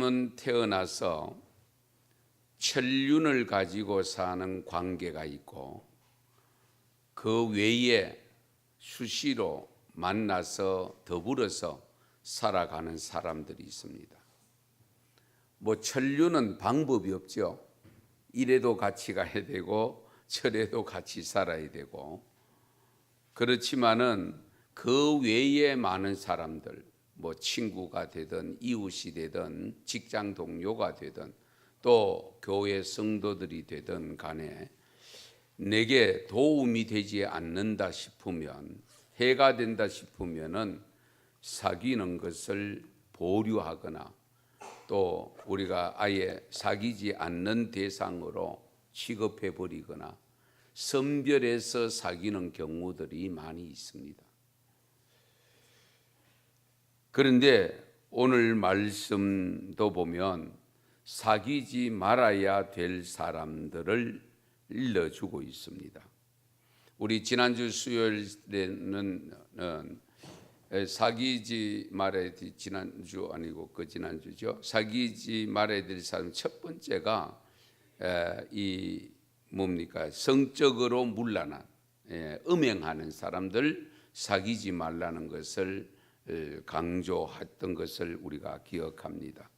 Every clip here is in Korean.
인류는 태어나서 천륜을 가지고 사는 관계가 있고 그 외에 수시로 만나서 더불어서 살아가는 사람들이 있습니다. 천륜은 방법이 없죠. 이래도 같이 가야 되고 저래도 같이 살아야 되고, 그렇지만은 그 외에 많은 사람들, 친구가 되든 이웃이 되든 직장 동료가 되든 또 교회 성도들이 되든 간에 내게 도움이 되지 않는다 싶으면, 해가 된다 싶으면은 사귀는 것을 보류하거나 또 우리가 아예 사귀지 않는 대상으로 취급해 버리거나 선별해서 사귀는 경우들이 많이 있습니다. 그런데 오늘 말씀도 보면 사귀지 말아야 될 사람들을 일러주고 있습니다. 우리 지난주 수요일에는 사귀지 말아야 될, 지난주 아니고 그 지난주죠. 사귀지 말아야 될 사람 첫 번째가 성적으로 문란한, 음행하는 사람들 사귀지 말라는 것을 강조했던 것을 우리가 기억합니다.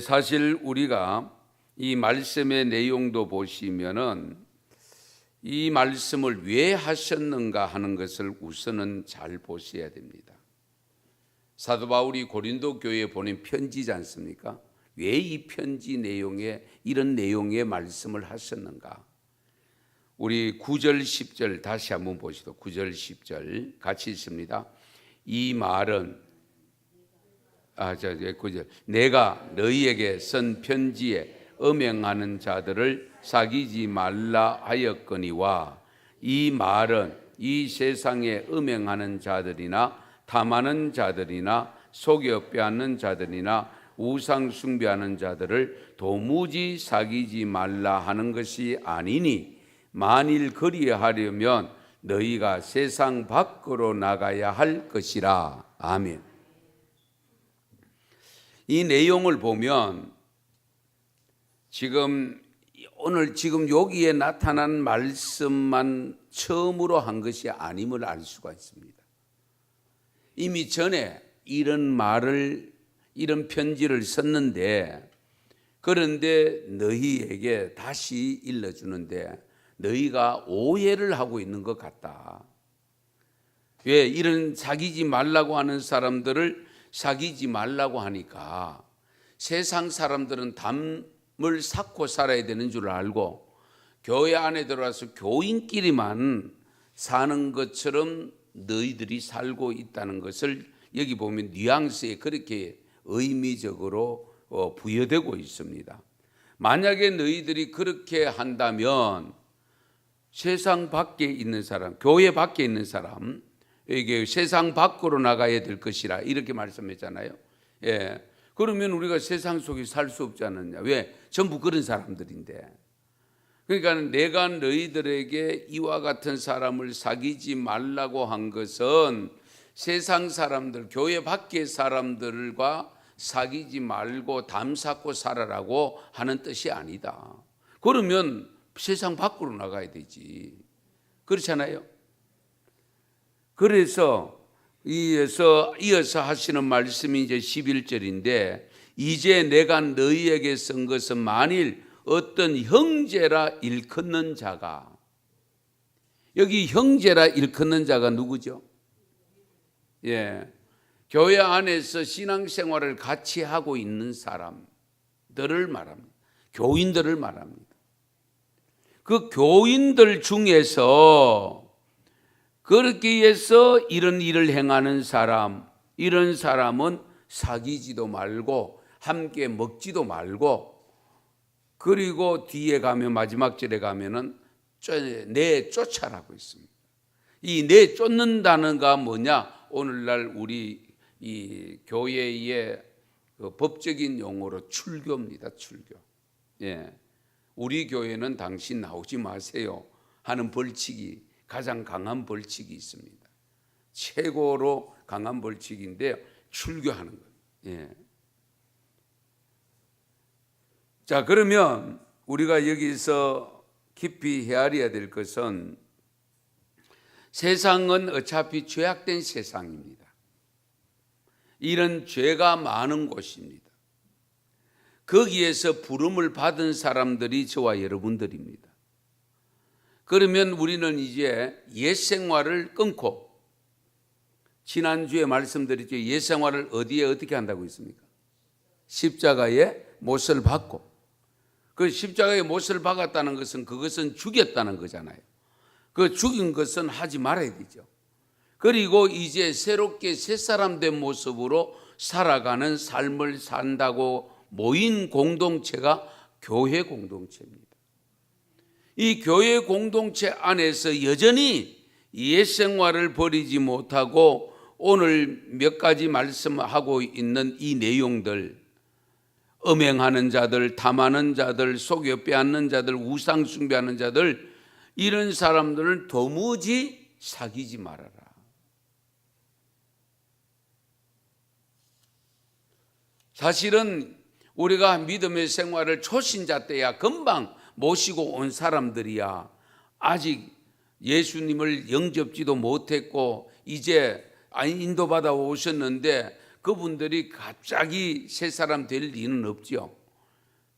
사실 우리가 이 말씀의 내용도 보시면은 이 말씀을 왜 하셨는가 하는 것을 우선은 잘 보셔야 됩니다. 사도 바울이 고린도 교회에 보낸 편지지 않습니까? 왜 이 편지 내용에 이런 내용의 말씀을 하셨는가? 우리 9절 10절 다시 한번 보시죠. 9절 10절 같이 있습니다. 이 말은 9절 내가 너희에게 쓴 편지에 음행하는 자들을 사귀지 말라 하였거니와, 이 말은 이 세상에 음행하는 자들이나 탐하는 자들이나 속여 빼앗는 자들이나 우상 숭배하는 자들을 도무지 사귀지 말라 하는 것이 아니니, 만일 그리하려면 너희가 세상 밖으로 나가야 할 것이라. 아멘. 이 내용을 보면 오늘 여기에 나타난 말씀만 처음으로 한 것이 아님을 알 수가 있습니다. 이미 전에 이런 편지를 썼는데, 그런데 너희에게 다시 일러주는데 너희가 오해를 하고 있는 것 같다. 왜 이런 사귀지 말라고 하는 사람들을 사귀지 말라고 하니까 세상 사람들은 담을 쌓고 살아야 되는 줄 알고 교회 안에 들어와서 교인끼리만 사는 것처럼 너희들이 살고 있다는 것을 여기 보면 뉘앙스에 그렇게 의미적으로 부여되고 있습니다. 만약에 너희들이 그렇게 한다면 세상 밖에 있는 사람, 교회 밖에 있는 사람, 이게 세상 밖으로 나가야 될 것이라 이렇게 말씀했잖아요. 그러면 우리가 세상 속에 살 수 없지 않느냐? 왜? 전부 그런 사람들인데. 그러니까 내가 너희들에게 이와 같은 사람을 사귀지 말라고 한 것은 세상 사람들, 교회 밖의 사람들과 사귀지 말고 담 쌓고 살아라고 하는 뜻이 아니다. 그러면 세상 밖으로 나가야 되지. 그렇잖아요. 그래서 이어서 하시는 말씀이 이제 11절인데, 이제 내가 너희에게 쓴 것은 만일 어떤 형제라 일컫는 자가, 여기 형제라 일컫는 자가 누구죠? 교회 안에서 신앙생활을 같이 하고 있는 사람들을 말합니다. 교인들을 말합니다. 그 교인들 중에서 그렇게 해서 이런 일을 행하는 사람, 이런 사람은 사귀지도 말고 함께 먹지도 말고, 그리고 뒤에 가면 마지막 절에 가면은 내쫓아라고 있습니다. 이 내쫓는다는 가 뭐냐? 오늘날 우리 이 교회의 그 법적인 용어로 출교입니다. 출교. 우리 교회는 당신 나오지 마세요 하는 벌칙이, 가장 강한 벌칙이 있습니다. 최고로 강한 벌칙인데 출교하는 거예요. 자, 그러면 우리가 여기서 깊이 헤아려야 될 것은 세상은 어차피 죄악된 세상입니다. 이런 죄가 많은 곳입니다. 거기에서 부름을 받은 사람들이 저와 여러분들입니다. 그러면 우리는 이제 옛 생활을 끊고, 지난주에 말씀드렸죠. 옛 생활을 어디에 어떻게 한다고 했습니까? 십자가에 못을 박고. 그 십자가에 못을 박았다는 것은 그것은 죽였다는 거잖아요. 그 죽인 것은 하지 말아야 되죠. 그리고 이제 새롭게 새 사람 된 모습으로 살아가는 삶을 산다고 모인 공동체가 교회 공동체입니다. 이 교회 공동체 안에서 여전히 옛 생활을 버리지 못하고 오늘 몇 가지 말씀하고 있는 이 내용들, 음행하는 자들, 탐하는 자들, 속여 빼앗는 자들, 우상 숭배하는 자들, 이런 사람들은 도무지 사귀지 말아라. 사실은 우리가 믿음의 생활을 초신자 때야 금방 모시고 온 사람들이야 아직 예수님을 영접지도 못했고 이제 인도받아 오셨는데 그분들이 갑자기 새 사람 될 리는 없죠.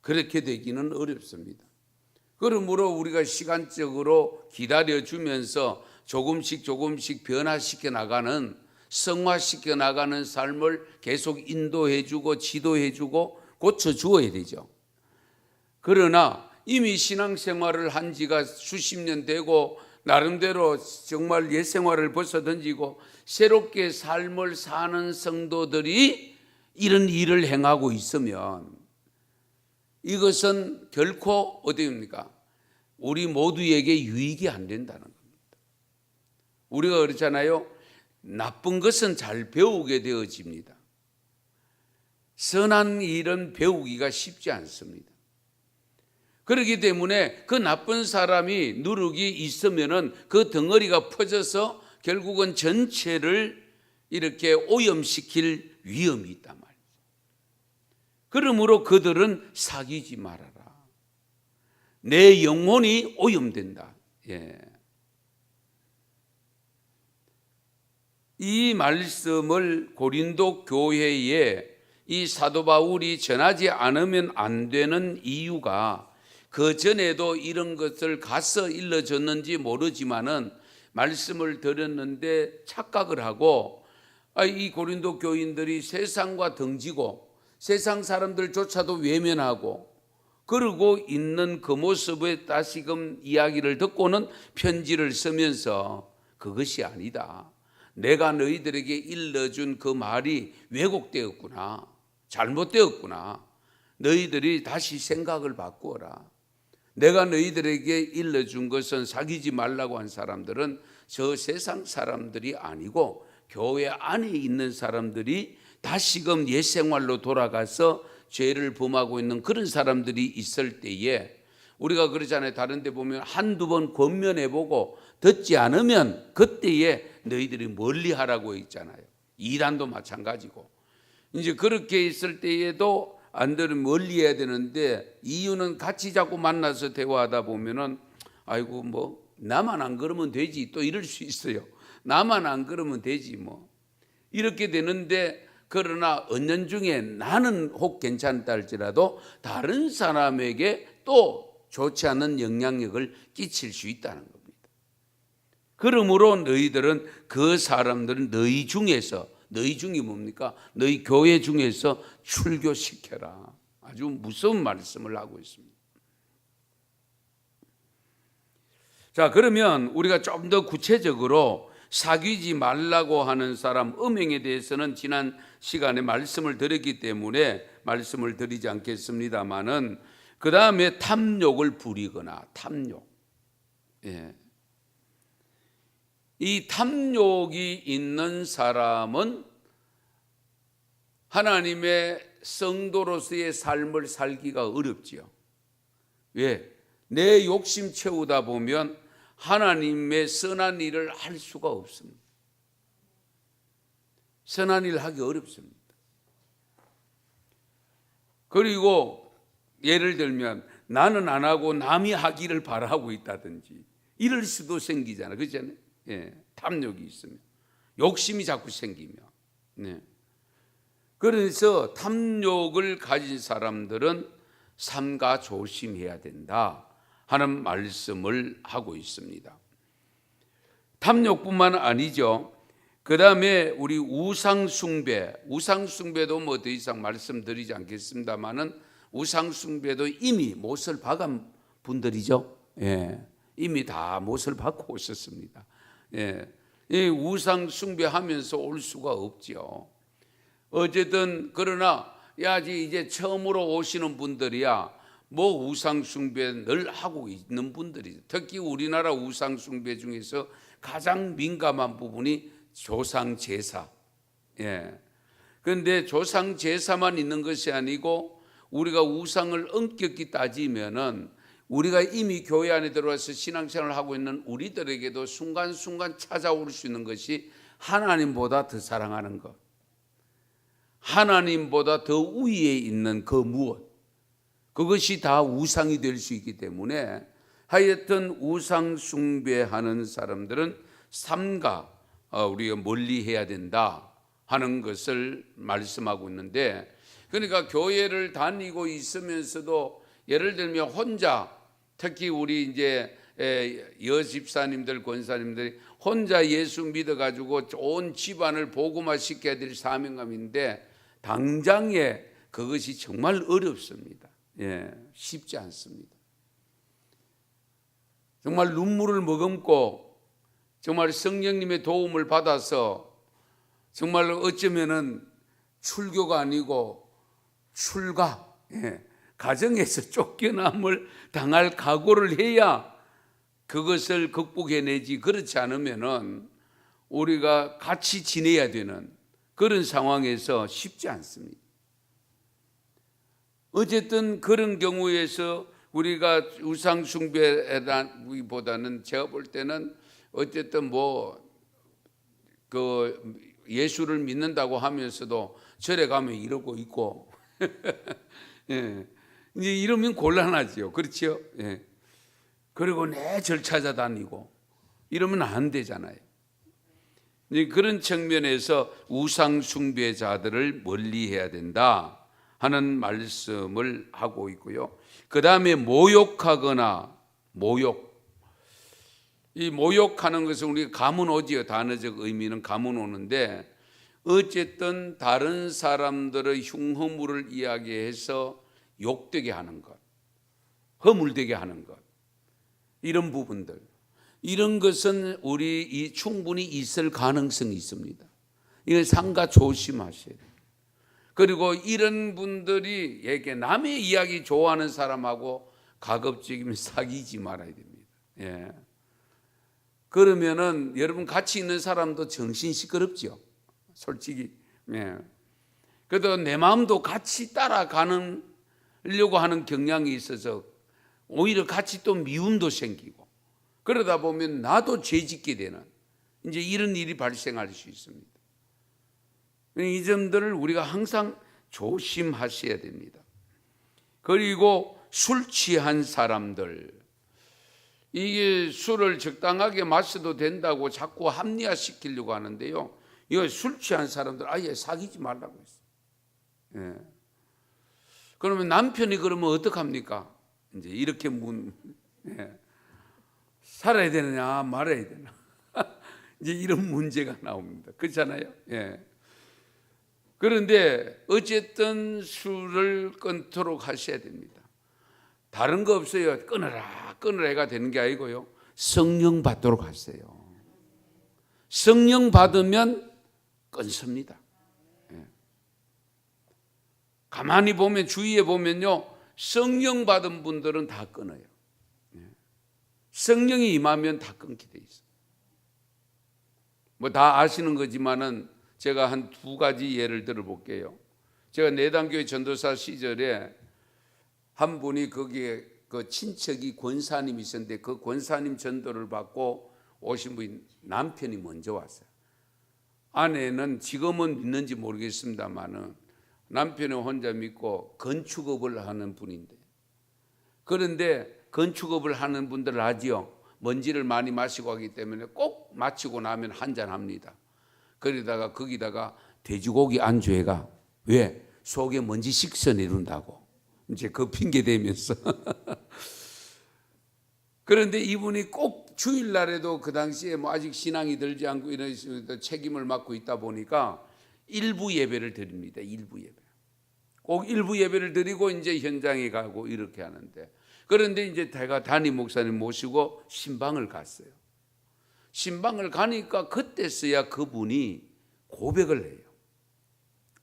그렇게 되기는 어렵습니다. 그러므로 우리가 시간적으로 기다려주면서 조금씩 변화시켜 나가는, 성화시켜 나가는 삶을 계속 인도해주고 지도해주고 고쳐주어야 되죠. 그러나 이미 신앙생활을 한 지가 수십 년 되고 나름대로 정말 옛 생활을 벗어던지고 새롭게 삶을 사는 성도들이 이런 일을 행하고 있으면 이것은 결코 어디입니까? 우리 모두에게 유익이 안 된다는 겁니다. 우리가 그렇잖아요. 나쁜 것은 잘 배우게 되어집니다. 선한 일은 배우기가 쉽지 않습니다. 그렇기 때문에 그 나쁜 사람이 누룩이 있으면은 그 덩어리가 퍼져서 결국은 전체를 이렇게 오염시킬 위험이 있단 말이죠. 그러므로 그들은 사귀지 말아라. 내 영혼이 오염된다. 예. 이 말씀을 고린도 교회에 이 사도 바울이 전하지 않으면 안 되는 이유가 그 전에도 이런 것을 가서 일러줬는지 모르지만은 말씀을 들었는데 착각을 하고 이 고린도 교인들이 세상과 등지고 세상 사람들조차도 외면하고 그러고 있는 그 모습에 다시금 이야기를 듣고는 편지를 쓰면서 그것이 아니다. 내가 너희들에게 일러준 그 말이 왜곡되었구나. 잘못되었구나. 너희들이 다시 생각을 바꾸어라. 내가 너희들에게 일러준 것은 사귀지 말라고 한 사람들은 저 세상 사람들이 아니고 교회 안에 있는 사람들이 다시금 옛 생활로 돌아가서 죄를 범하고 있는 그런 사람들이 있을 때에 우리가 그러잖아요. 다른 데 보면 한두 번 권면해보고 듣지 않으면 그때에 너희들이 멀리 하라고 있잖아요. 이단도 마찬가지고. 이제 그렇게 있을 때에도 안 들으면 멀리 해야 되는데 이유는 같이 자꾸 만나서 대화하다 보면은 아이고 뭐 나만 안 그러면 되지 또 이럴 수 있어요. 나만 안 그러면 되지 뭐 이렇게 되는데 그러나 은연중에 나는 혹 괜찮다 할지라도 다른 사람에게 또 좋지 않은 영향력을 끼칠 수 있다는 겁니다. 그러므로 너희들은 그 사람들은 너희 중에서 너희 중이 뭡니까? 너희 교회 중에서 출교시켜라. 아주 무서운 말씀을 하고 있습니다. 자, 그러면 우리가 좀 더 구체적으로 사귀지 말라고 하는 사람, 음행에 대해서는 지난 시간에 말씀을 드렸기 때문에 말씀을 드리지 않겠습니다만은 그 다음에 탐욕을 부리거나 탐욕. 예. 이 탐욕이 있는 사람은 하나님의 성도로서의 삶을 살기가 어렵지요. 왜? 내 욕심 채우다 보면 하나님의 선한 일을 할 수가 없습니다. 선한 일을 하기 어렵습니다. 그리고 예를 들면 나는 안 하고 남이 하기를 바라고 있다든지 이럴 수도 생기잖아요. 그렇잖아요. 예, 탐욕이 있으면 욕심이 자꾸 생기면. 네. 그래서 탐욕을 가진 사람들은 삼가 조심해야 된다 하는 말씀을 하고 있습니다. 탐욕뿐만 아니죠. 그 다음에 우리 우상숭배도 뭐 더 이상 말씀드리지 않겠습니다만은 우상숭배도 이미 못을 박은 분들이죠. 예, 이미 다 못을 박고 오셨습니다. 예, 이 우상숭배하면서 올 수가 없죠. 어쨌든 그러나 이제 처음으로 오시는 분들이야 뭐 우상숭배 늘 하고 있는 분들이죠. 특히 우리나라 우상숭배 중에서 가장 민감한 부분이 조상제사. 예. 그런데 조상제사만 있는 것이 아니고 우리가 우상을 엄격히 따지면은 우리가 이미 교회 안에 들어와서 신앙생활을 하고 있는 우리들에게도 순간순간 찾아올 수 있는 것이 하나님보다 더 사랑하는 것, 하나님보다 더 위에 있는 그 무엇, 그것이 다 우상이 될 수 있기 때문에 하여튼 우상 숭배하는 사람들은 삼가 우리가 멀리해야 된다 하는 것을 말씀하고 있는데, 그러니까 교회를 다니고 있으면서도 예를 들면 혼자, 특히 우리 이제 여집사님들, 권사님들이 혼자 예수 믿어가지고 온 집안을 복음화 시켜야 될 사명감인데 당장에 그것이 정말 어렵습니다. 예, 쉽지 않습니다. 정말 눈물을 머금고 정말 성령님의 도움을 받아서 정말 어쩌면은 출교가 아니고 출가, 가정에서 쫓겨남을 당할 각오를 해야 그것을 극복해내지, 그렇지 않으면은 우리가 같이 지내야 되는 그런 상황에서 쉽지 않습니다. 어쨌든 그런 경우에서 우리가 우상 숭배보다는 제가 볼 때는 어쨌든 그 예수를 믿는다고 하면서도 절에 가면 이러고 있고 예. 이제 이러면 곤란하죠. 그렇죠? 예. 그리고 내 절 찾아다니고 이러면 안 되잖아요. 그런 측면에서 우상 숭배자들을 멀리해야 된다 하는 말씀을 하고 있고요. 그 다음에 모욕하거나 이 모욕하는 것은 우리가 가문오지요. 단어적 의미는 가문오는데 어쨌든 다른 사람들의 흉허물을 이야기해서 욕되게 하는 것, 허물되게 하는 것, 이런 부분들, 이런 것은 우리 충분히 있을 가능성이 있습니다. 이건 삼가 조심하셔야 돼요. 그리고 이런 분들이 남의 이야기 좋아하는 사람하고 가급적이면 사귀지 말아야 됩니다. 예. 그러면은 여러분 같이 있는 사람도 정신 시끄럽죠. 솔직히. 예. 그래도 내 마음도 같이 따라가려고 하는 경향이 있어서 오히려 같이 또 미움도 생기고 그러다 보면 나도 죄짓게 되는 이제 이런 일이 발생할 수 있습니다. 이 점들을 우리가 항상 조심하셔야 됩니다. 그리고 술 취한 사람들, 이게 술을 적당하게 마셔도 된다고 자꾸 합리화시키려고 하는데요. 이거 술 취한 사람들 아예 사귀지 말라고 했어요. 예. 그러면 남편이 그러면 어떡합니까? 이제 이렇게 살아야 되느냐 말아야 되나 이제 이런 문제가 나옵니다. 그렇잖아요. 예. 그런데 어쨌든 술을 끊도록 하셔야 됩니다. 다른 거 없어요. 끊으라가 되는 게 아니고요. 성령 받도록 하세요. 성령 받으면 끊습니다. 예. 가만히 보면 주위에 보면요. 성령 받은 분들은 다 끊어요. 예. 성령이 임하면 다 끊게 돼 있어요. 뭐 다 아시는 거지만은 제가 한 두 가지 예를 들어 볼게요. 제가 내단교회 전도사 시절에 한 분이 거기에 그 친척이 권사님이 있었는데 그 권사님 전도를 받고 오신 분이 남편이 먼저 왔어요. 아내는 지금은 믿는지 모르겠습니다만은 남편이 혼자 믿고 건축업을 하는 분인데 그런데 건축업을 하는 분들 하지요. 먼지를 많이 마시고 하기 때문에 꼭 마치고 나면 한잔 합니다. 그러다가 거기다가 돼지고기 안주해가 왜? 속에 먼지 식혀내린다고 이제 그 핑계 대면서 그런데 이분이 꼭 주일날에도 그 당시에 뭐 아직 신앙이 들지 않고 이런 책임을 맡고 있다 보니까 일부 예배를 드립니다. 일부 예배. 꼭 일부 예배를 드리고 이제 현장에 가고 이렇게 하는데, 그런데 이제 제가 담임 목사님 모시고 신방을 갔어요. 신방을 가니까 그때서야 그분이 고백을 해요.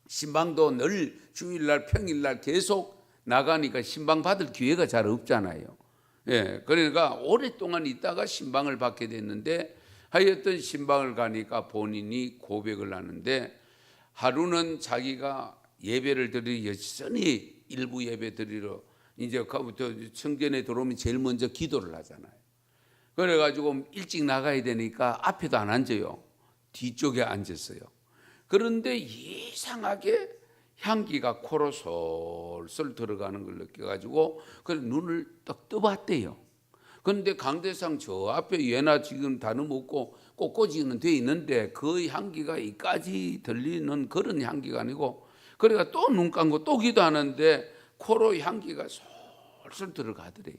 신방도 늘 주일날 평일날 계속 나가니까 신방 받을 기회가 잘 없잖아요. 예, 그러니까 오랫동안 있다가 신방을 받게 됐는데, 하여튼 신방을 가니까 본인이 고백을 하는데, 하루는 자기가 예배를 드리 여전히 일부 예배 드리러 이제 청전에 들어오면 제일 먼저 기도를 하잖아요. 그래가지고 일찍 나가야 되니까 앞에도 안 앉아요. 뒤쪽에 앉았어요. 그런데 이상하게 향기가 코로 솔솔 들어가는 걸 느껴가지고 그래서 눈을 딱 떠봤대요. 그런데 강대상 저 앞에 예나 지금 다름없고 꽃꽂이는 돼 있는데 그 향기가 이까지 들리는 그런 향기가 아니고, 그래가 또 눈 감고 또 기도하는데 코로 향기가 솔솔 들어가더래요.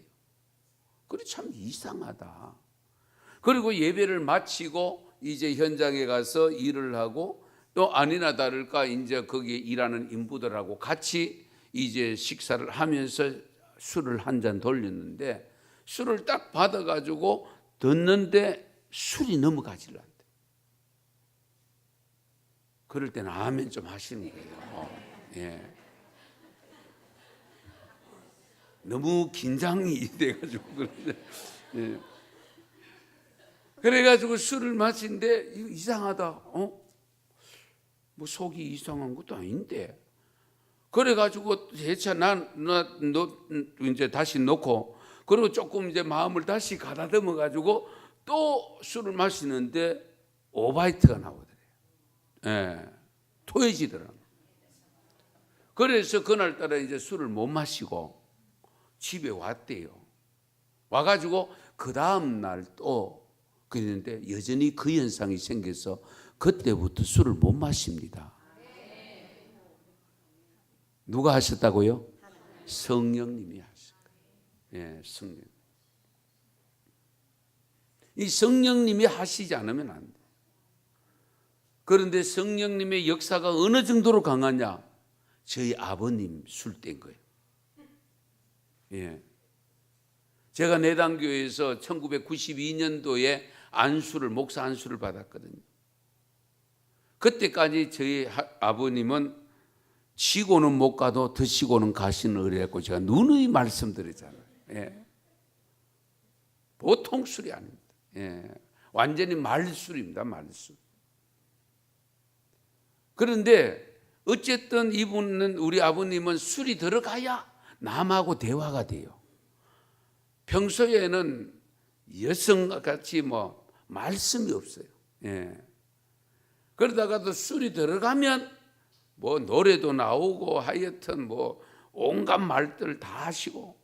그래 참 이상하다. 그리고 예배를 마치고 이제 현장에 가서 일을 하고 또 아니나 다를까 이제 거기에 일하는 인부들하고 같이 이제 식사를 하면서 술을 한 잔 돌렸는데, 술을 딱 받아가지고 듣는데 술이 넘어가질 않대. 그럴 때는 아멘 좀 하시는 거예요. 예. 너무 긴장이 돼가지고 그런데, 예. 그래가지고 술을 마신데 이상하다. 뭐 속이 이상한 것도 아닌데. 그래가지고 재차 너 이제 다시 놓고, 그리고 조금 이제 마음을 다시 가다듬어 가지고 또 술을 마시는데 오바이트가 나오더래요. 예, 토해지더라고요. 그래서 그날따라 이제 술을 못 마시고 집에 왔대요. 와가지고 그 다음 날 또 그랬는데 여전히 그 현상이 생겨서 그때부터 술을 못 마십니다. 누가 하셨다고요? 성령님이 하셨어요. 예, 성령. 이 성령님이 하시지 않으면 안 돼. 그런데 성령님의 역사가 어느 정도로 강하냐? 저희 아버님 술 뗀 거예요. 예. 제가 내당교회에서 1992년도에 목사 안수를 받았거든요. 그때까지 저희 아버님은 치고는 못 가도 드시고는 가시는 의뢰했고 제가 누누이 말씀드리잖아요. 예. 보통 술이 아닙니다. 예. 완전히 말술입니다. 말술. 그런데 어쨌든 이분은, 우리 아버님은 술이 들어가야 남하고 대화가 돼요. 평소에는 여성같이 뭐 말씀이 없어요. 예. 그러다가도 술이 들어가면 뭐 노래도 나오고 하여튼 뭐 온갖 말들 다 하시고,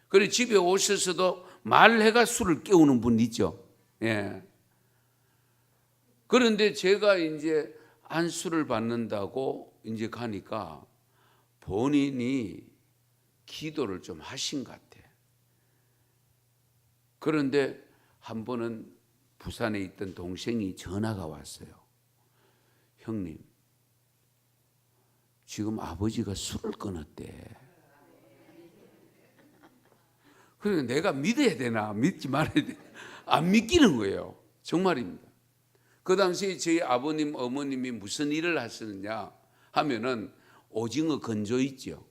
그리고 집에 오셔서도 말해가 술을 깨우는 분 있죠. 예. 그런데 제가 이제 안수를 받는다고 이제 가니까 본인이 기도를 좀 하신 것 같아. 그런데 한 번은 부산에 있던 동생이 전화가 왔어요. 형님, 지금 아버지가 술을 끊었대. 그래서 내가 믿어야 되나 믿지 말아야 되나 안 믿기는 거예요. 정말입니다. 그 당시에 저희 아버님 어머님이 무슨 일을 하시느냐 하면은 오징어 건조 있죠.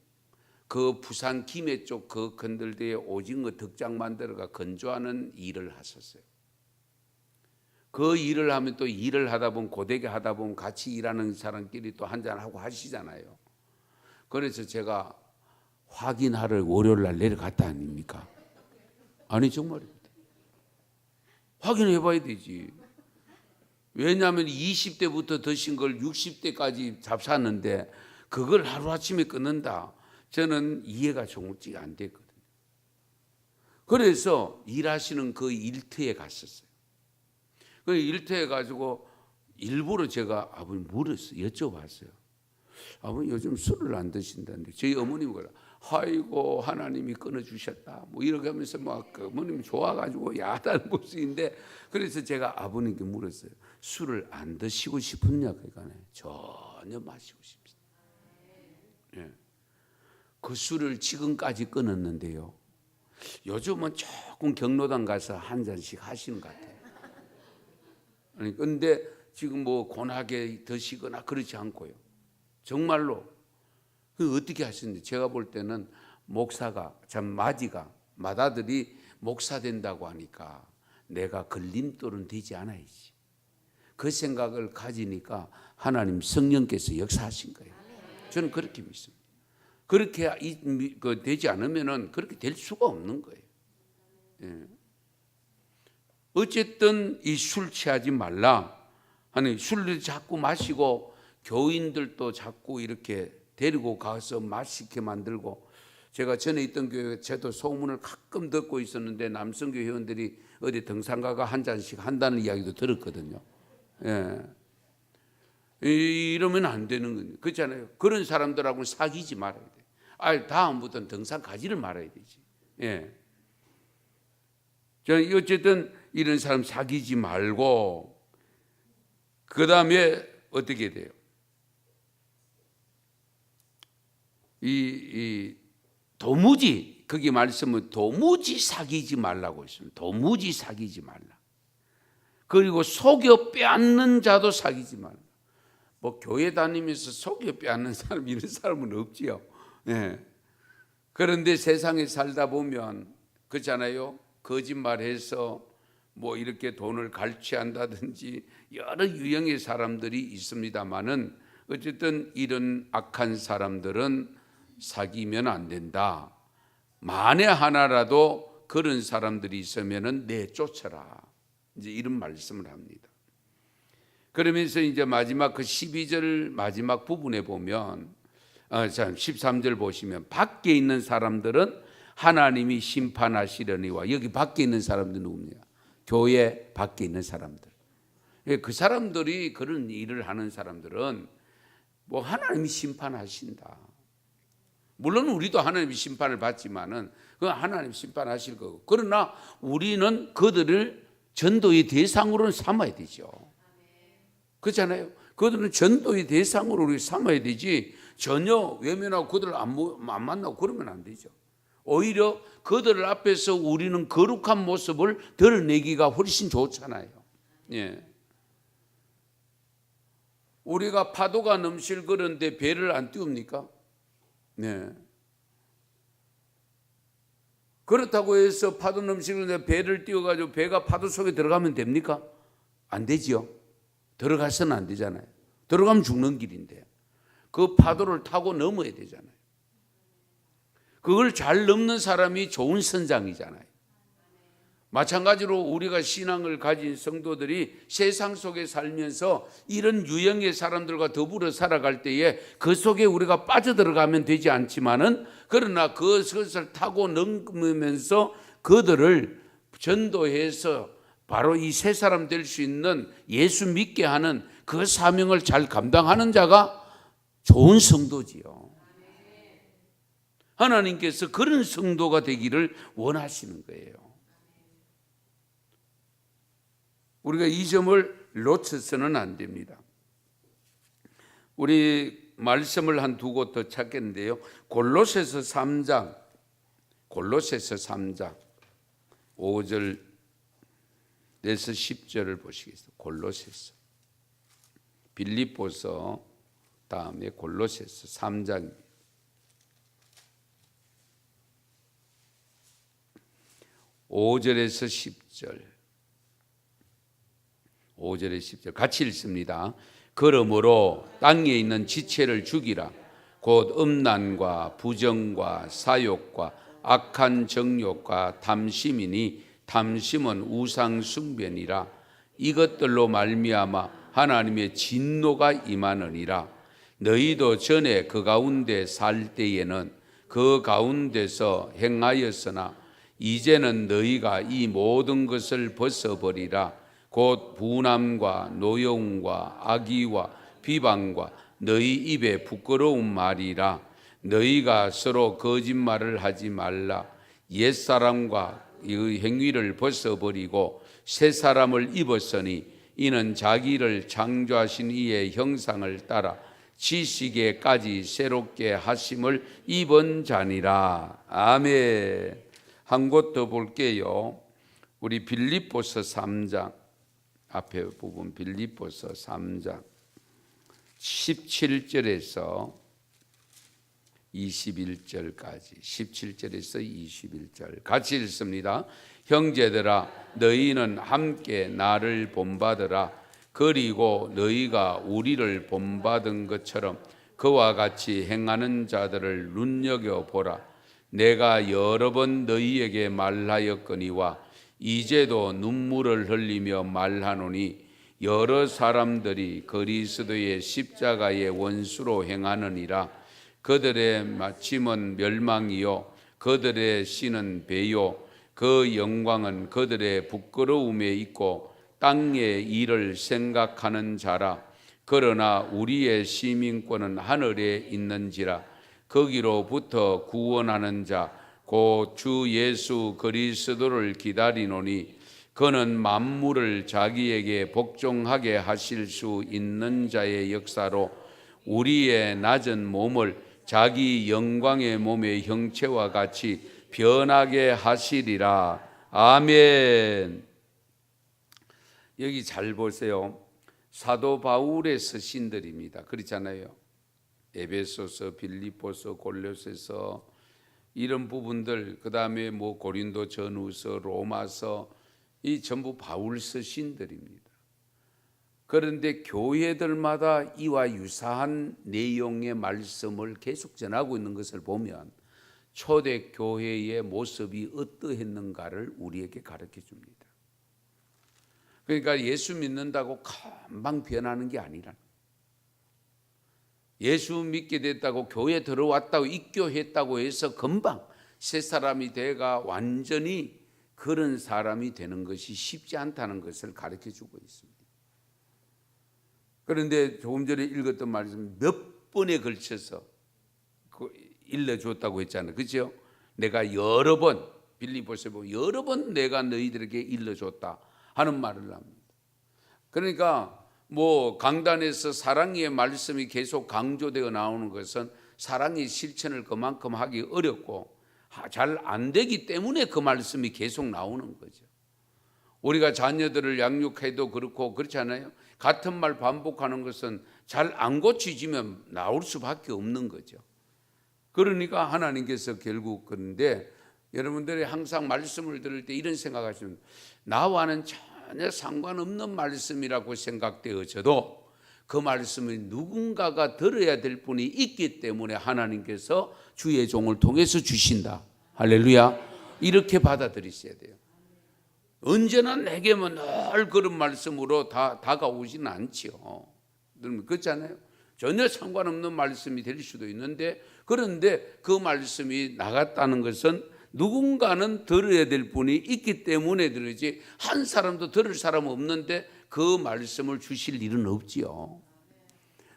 그 부산 김해 쪽 그 건들대에 오징어 덕장 만들어가 건조하는 일을 하셨어요. 그 일을 하면 또 일을 하다 보면 고되게 하다 보면 같이 일하는 사람끼리 또 한잔하고 하시잖아요. 그래서 제가 확인하러 월요일 날 내려갔다 아닙니까? 아니 정말입니다. 확인해 봐야 되지. 왜냐하면 20대부터 드신 걸 60대까지 잡쌌는데 그걸 하루아침에 끊는다. 저는 이해가 조금씩 안 됐거든요. 그래서 일하시는 그 일터에 갔었어요. 그 일터에 가지고 일부러 제가 아버님 물었어요. 여쭤봤어요. 아버님 요즘 술을 안 드신다는데 저희 어머님이 그래. 아이고 하나님이 끊어주셨다. 뭐 이렇게 하면서 막 어머님이 좋아가지고 야단 모습인데 그래서 제가 아버님께 물었어요. 술을 안 드시고 싶으냐? 그러니까 전혀 마시고 싶습니다. 예. 그 술을 지금까지 끊었는데요. 요즘은 조금 경로당 가서 한 잔씩 하시는 것 같아요. 아니 근데 지금 뭐 권하게 드시거나 그렇지 않고요. 정말로 그 어떻게 하시는지 제가 볼 때는 목사가 참 맏아들이 목사 된다고 하니까 내가 걸림돌은 되지 않아야지. 그 생각을 가지니까 하나님 성령께서 역사하신 거예요. 저는 그렇게 믿습니다. 그렇게 되지 않으면은 그렇게 될 수가 없는 거예요. 예. 어쨌든 이 술 취하지 말라. 아니 술을 자꾸 마시고 교인들도 자꾸 이렇게 데리고 가서 맛있게 만들고 제가 전에 있던 교회 저도 소문을 가끔 듣고 있었는데 남성교 회원들이 어디 등산가가 한 잔씩 한다는 이야기도 들었거든요. 예. 이러면 안 되는 거예요. 그렇잖아요. 그런 사람들하고는 사귀지 말아야 돼. 다음부터는 등산 가지를 말아야 되지. 예. 저는 어쨌든 이런 사람 사귀지 말고 그 다음에 어떻게 돼요? 도무지 거기 말씀은 도무지 사귀지 말라고 했습니다. 도무지 사귀지 말라. 그리고 속여 빼앗는 자도 사귀지 말라. 뭐 교회 다니면서 속여 빼앗는 사람 이런 사람은 없지요. 네. 그런데 세상에 살다 보면 그렇잖아요. 거짓말해서 뭐 이렇게 돈을 갈취한다든지 여러 유형의 사람들이 있습니다만은 어쨌든 이런 악한 사람들은 사귀면 안 된다. 만에 하나라도 그런 사람들이 있으면은 내쫓아라. 이제 이런 말씀을 합니다. 그러면서 이제 마지막 그 12절 마지막 부분에 보면 13절 보시면 밖에 있는 사람들은 하나님이 심판하시려니와 여기 밖에 있는 사람들은 누구냐? 교회 밖에 있는 사람들. 그 사람들이 그런 일을 하는 사람들은 뭐 하나님이 심판하신다. 물론 우리도 하나님이 심판을 받지만은 그건 하나님 심판하실 거고. 그러나 우리는 그들을 전도의 대상으로는 삼아야 되죠. 그렇잖아요. 그들은 전도의 대상으로 우리 삼아야 되지 전혀 외면하고 그들을 안 만나고 그러면 안 되죠. 오히려 그들 앞에서 우리는 거룩한 모습을 드러내기가 훨씬 좋잖아요. 예. 우리가 파도가 넘실 그런데 배를 안 띄웁니까? 네. 그렇다고 해서 파도 넘치는데 배를 띄워가지고 배가 파도 속에 들어가면 됩니까? 안 되지요. 들어가서는 안 되잖아요. 들어가면 죽는 길인데 그 파도를 타고 넘어야 되잖아요. 그걸 잘 넘는 사람이 좋은 선장이잖아요. 마찬가지로 우리가 신앙을 가진 성도들이 세상 속에 살면서 이런 유형의 사람들과 더불어 살아갈 때에 그 속에 우리가 빠져들어가면 되지 않지만은 그러나 그것을 타고 넘으면서 그들을 전도해서 바로 이 새 사람 될 수 있는 예수 믿게 하는 그 사명을 잘 감당하는 자가 좋은 성도지요. 하나님께서 그런 성도가 되기를 원하시는 거예요. 우리가 이 점을 놓쳐서는 안 됩니다. 우리 말씀을 한 두 곳 더 찾겠는데요. 골로새서 3장 5절에서 10절을 보시겠습니다. 골로새서, 빌립보서 다음에 골로새서 3장입니다. 5절에서 10절. 5절에 10절 같이 읽습니다. 그러므로 땅에 있는 지체를 죽이라. 곧 음란과 부정과 사욕과 악한 정욕과 탐심이니 탐심은 우상 숭배니라. 이것들로 말미암아 하나님의 진노가 임하느니라. 너희도 전에 그 가운데 살 때에는 그 가운데서 행하였으나 이제는 너희가 이 모든 것을 벗어버리라. 곧 분함과 노여움과 악의와 비방과 너희 입에 부끄러운 말이라. 너희가 서로 거짓말을 하지 말라. 옛사람과 이 행위를 벗어버리고 새 사람을 입었으니 이는 자기를 창조하신 이의 형상을 따라 지식에까지 새롭게 하심을 입은 자니라. 아멘. 한 곳 더 볼게요. 우리 빌립보서 3장 앞에 부분 빌립보서 3장 17절에서 21절까지 17절에서 21절 같이 읽습니다. 형제들아 너희는 함께 나를 본받으라. 그리고 너희가 우리를 본받은 것처럼 그와 같이 행하는 자들을 눈여겨보라. 내가 여러 번 너희에게 말하였거니와 이제도 눈물을 흘리며 말하노니 여러 사람들이 그리스도의 십자가의 원수로 행하느니라. 그들의 마침은 멸망이요 그들의 씨는 배요 그 영광은 그들의 부끄러움에 있고 땅의 일을 생각하는 자라. 그러나 우리의 시민권은 하늘에 있는지라. 거기로부터 구원하는 자 곧 주 예수 그리스도를 기다리노니 그는 만물을 자기에게 복종하게 하실 수 있는 자의 역사로 우리의 낮은 몸을 자기 영광의 몸의 형체와 같이 변하게 하시리라. 아멘. 여기 잘 보세요. 사도 바울의 서신들입니다. 그렇잖아요. 에베소서, 빌립보서, 골로새서 이런 부분들, 그 다음에 뭐 고린도 전후서, 로마서, 이 전부 바울 서신들입니다. 그런데 교회들마다 이와 유사한 내용의 말씀을 계속 전하고 있는 것을 보면 초대 교회의 모습이 어떠했는가를 우리에게 가르쳐 줍니다. 그러니까 예수 믿는다고 금방 변하는 게 아니라, 예수 믿게 됐다고 교회 들어왔다고 입교했다고 해서 금방 새 사람이 돼가 완전히 그런 사람이 되는 것이 쉽지 않다는 것을 가르쳐 주고 있습니다. 그런데 조금 전에 읽었던 말씀 몇 번에 걸쳐서 일러줬다고 했잖아요. 그렇죠? 내가 여러 번, 빌립보서에 보면 여러 번 내가 너희들에게 일러줬다 하는 말을 합니다. 그러니까 뭐 강단에서 사랑의 말씀이 계속 강조되어 나오는 것은 사랑의 실천을 그만큼 하기 어렵고 잘 안 되기 때문에 그 말씀이 계속 나오는 거죠. 우리가 자녀들을 양육해도 그렇고 그렇잖아요. 같은 말 반복하는 것은 잘 안 고치지면 나올 수밖에 없는 거죠. 그러니까 하나님께서 결국 그런데 여러분들이 항상 말씀을 들을 때 이런 생각하시면 나와는 전혀 상관없는 말씀이라고 생각되어져도 그 말씀을 누군가가 들어야 될 분이 있기 때문에 하나님께서 주의 종을 통해서 주신다. 할렐루야. 이렇게 받아들이셔야 돼요. 언제나 내게만 늘 그런 말씀으로 다가오지는 않지요. 그렇잖아요. 전혀 상관없는 말씀이 될 수도 있는데, 그런데 그 말씀이 나갔다는 것은 누군가는 들어야 될 분이 있기 때문에 들으지, 한 사람도 들을 사람 없는데 그 말씀을 주실 일은 없지요.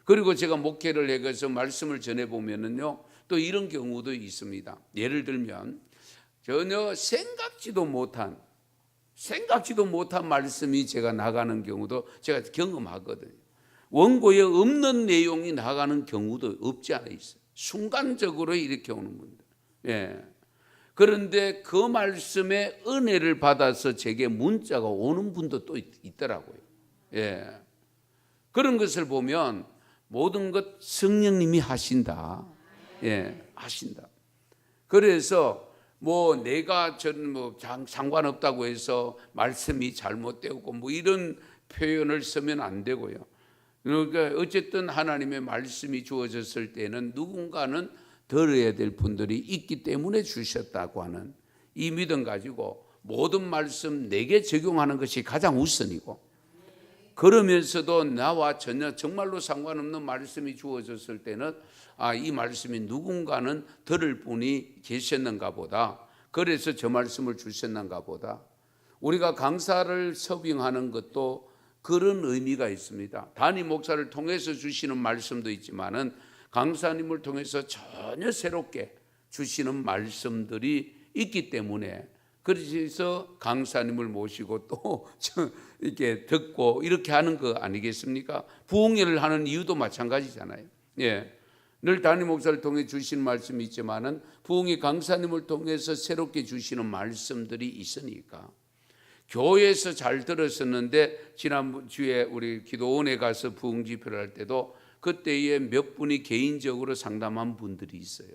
그리고 제가 목회를 해서 말씀을 전해보면은요, 또 이런 경우도 있습니다. 예를 들면 전혀 생각지도 못한 말씀이 제가 나가는 경우도 제가 경험하거든요. 원고에 없는 내용이 나가는 경우도 없지 않아 있어요. 순간적으로 이렇게 오는 분들. 예. 그런데 그 말씀의 은혜를 받아서 제게 문자가 오는 분도 또 있더라고요. 예. 그런 것을 보면 모든 것 성령님이 하신다. 예, 하신다. 그래서 뭐 내가 상관없다고 해서 말씀이 잘못되고 뭐 이런 표현을 쓰면 안 되고요. 그러니까 어쨌든 하나님의 말씀이 주어졌을 때는 누군가는 들어야 될 분들이 있기 때문에 주셨다고 하는 이 믿음 가지고 모든 말씀 내게 적용하는 것이 가장 우선이고, 그러면서도 나와 전혀 정말로 상관없는 말씀이 주어졌을 때는 이 말씀이 누군가는 들을 분이 계셨는가 보다. 그래서 저 말씀을 주셨는가 보다. 우리가 강사를 서빙하는 것도 그런 의미가 있습니다. 단임 목사를 통해서 주시는 말씀도 있지만은 강사님을 통해서 전혀 새롭게 주시는 말씀들이 있기 때문에, 그래서 강사님을 모시고 또 이렇게 듣고 이렇게 하는 거 아니겠습니까? 부흥회를 하는 이유도 마찬가지잖아요. 예. 늘 담임 목사를 통해 주시는 말씀이 있지만은 부흥회 강사님을 통해서 새롭게 주시는 말씀들이 있으니까. 교회에서 잘 들었었는데 지난주에 우리 기도원에 가서 부흥 집회를 할 때도 그때에 몇 분이 개인적으로 상담한 분들이 있어요.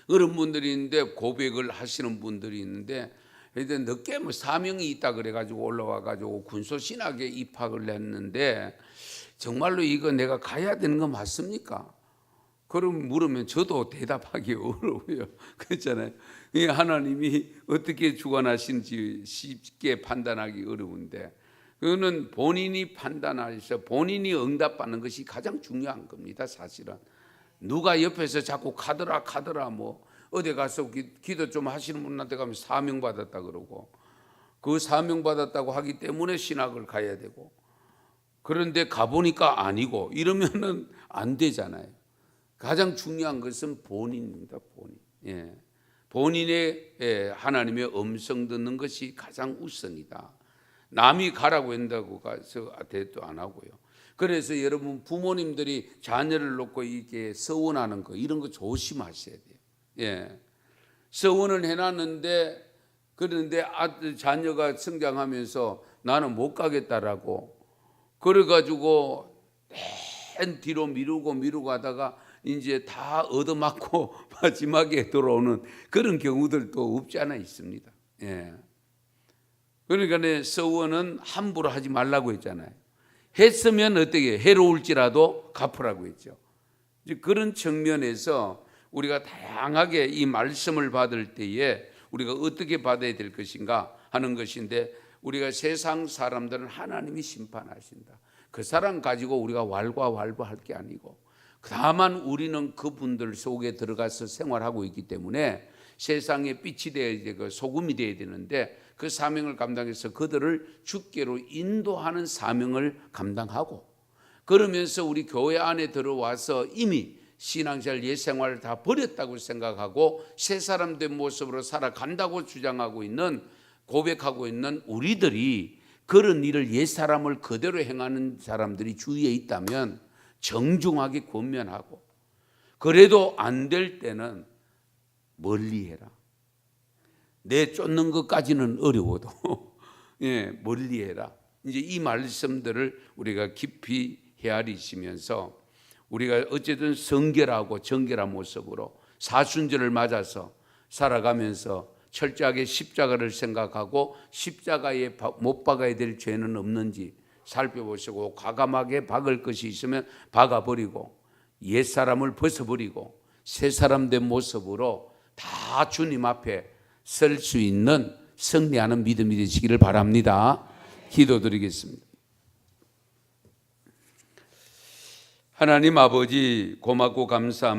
그런 분들이 있는데 고백을 하시는 분들이 있는데, 늦게 사명이 있다 그래가지고 올라와가지고 군소신학에 입학을 했는데 정말로 이거 내가 가야 되는 거 맞습니까? 그럼 물으면 저도 대답하기 어려워요. 그렇잖아요. 하나님이 어떻게 주관하시는지 쉽게 판단하기 어려운데, 그거는 본인이 판단하셔서 본인이 응답받는 것이 가장 중요한 겁니다. 사실은 누가 옆에서 자꾸 카더라 뭐 어디 가서 기도 좀 하시는 분한테 가면 사명 받았다 그러고, 그 사명 받았다고 하기 때문에 신학을 가야 되고, 그런데 가보니까 아니고 이러면은 안 되잖아요. 가장 중요한 것은 본인입니다. 본인. 예. 본인의 하나님의 음성 듣는 것이 가장 우선이다. 남이 가라고 한다고 가서 대도 안 하고요. 그래서 여러분 부모님들이 자녀를 놓고 이렇게 서원하는 거, 이런 거 조심하셔야 돼요. 예. 서원을 해놨는데, 그런데 자녀가 성장하면서 나는 못 가겠다라고 그래가지고 맨 뒤로 미루고 하다가 이제 다 얻어맞고 마지막에 돌아오는 그런 경우들도 없지 않아 있습니다. 예. 그러니까 서원은 함부로 하지 말라고 했잖아요. 했으면 어떻게 해로울지라도 갚으라고 했죠. 그런 측면에서 우리가 다양하게 이 말씀을 받을 때에 우리가 어떻게 받아야 될 것인가 하는 것인데, 우리가 세상 사람들은 하나님이 심판하신다. 그 사람 가지고 우리가 왈가왈부할 게 아니고, 다만 우리는 그분들 속에 들어가서 생활하고 있기 때문에 세상의 빛이 되어야 되고 소금이 되어야 되는데, 그 사명을 감당해서 그들을 주께로 인도하는 사명을 감당하고, 그러면서 우리 교회 안에 들어와서 이미 신앙생활 옛생활을 다 버렸다고 생각하고 새 사람 된 모습으로 살아간다고 주장하고 있는, 고백하고 있는 우리들이 그런 일을 옛사람을 그대로 행하는 사람들이 주위에 있다면 정중하게 권면하고, 그래도 안 될 때는 멀리해라. 내 쫓는 것까지는 어려워도 예, 멀리해라. 이제 이 말씀들을 우리가 깊이 헤아리시면서 우리가 어쨌든 성결하고 정결한 모습으로 사순절을 맞아서 살아가면서 철저하게 십자가를 생각하고 십자가에 못 박아야 될 죄는 없는지 살펴보시고, 과감하게 박을 것이 있으면 박아버리고 옛사람을 벗어버리고 새 사람 된 모습으로 다 주님 앞에 설 수 있는 승리하는 믿음이 되시기를 바랍니다. 기도드리겠습니다. 하나님 아버지, 고맙고 감사합니다.